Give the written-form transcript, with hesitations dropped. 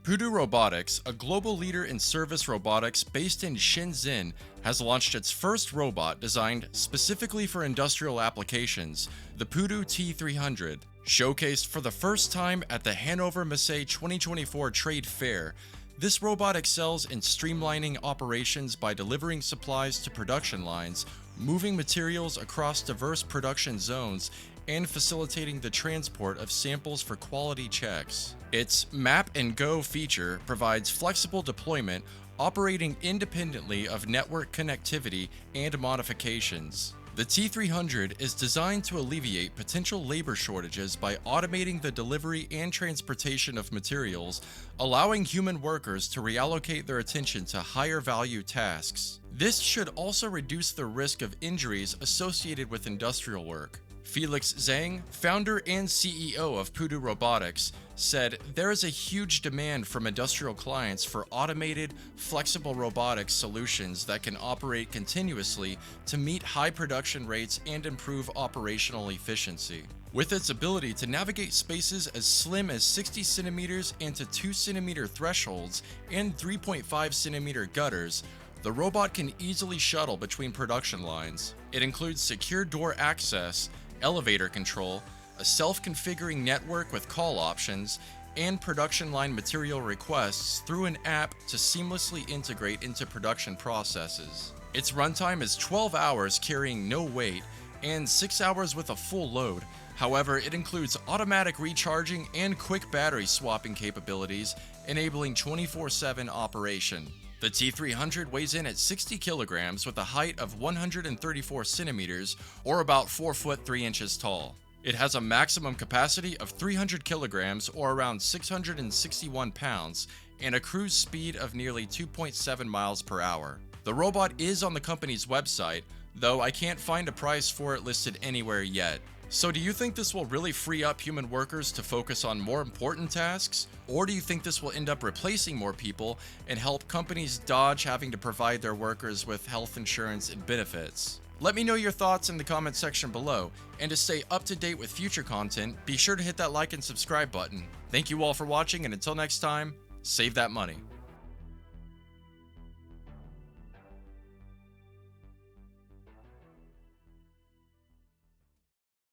Pudu Robotics, a global leader in service robotics based in Shenzhen, has launched its first robot designed specifically for industrial applications, the Pudu T300. Showcased for the first time at the Hannover Messe 2024 trade fair, this robot excels in streamlining operations by delivering supplies to production lines, moving materials across diverse production zones, and facilitating the transport of samples for quality checks. Its Map and Go feature provides flexible deployment, operating independently of network connectivity and modifications. The T300 is designed to alleviate potential labor shortages by automating the delivery and transportation of materials, allowing human workers to reallocate their attention to higher value tasks. This should also reduce the risk of injuries associated with industrial work. Felix Zhang, founder and CEO of Pudu Robotics, said there is a huge demand from industrial clients for automated, flexible robotics solutions that can operate continuously to meet high production rates and improve operational efficiency. With its ability to navigate spaces as slim as 60 centimeters and to 2 centimeter thresholds and 3.5 centimeter gutters, the robot can easily shuttle between production lines. It includes secure door access, elevator control, a self-configuring network with call options, and production line material requests through an app to seamlessly integrate into production processes. Its runtime is 12 hours carrying no weight and 6 hours with a full load. However, it includes automatic recharging and quick battery swapping capabilities, enabling 24/7 operation. The T300 weighs in at 60 kilograms with a height of 134 centimeters, or about 4 foot 3 inches tall. It has a maximum capacity of 300 kilograms, or around 661 pounds, and a cruise speed of nearly 2.7 miles per hour. The robot is on the company's website, though I can't find a price for it listed anywhere yet. So do you think this will really free up human workers to focus on more important tasks? Or do you think this will end up replacing more people and help companies dodge having to provide their workers with health insurance and benefits? Let me know your thoughts in the comment section below, and to stay up to date with future content, be sure to hit that like and subscribe button. Thank you all for watching, and until next time, save that money.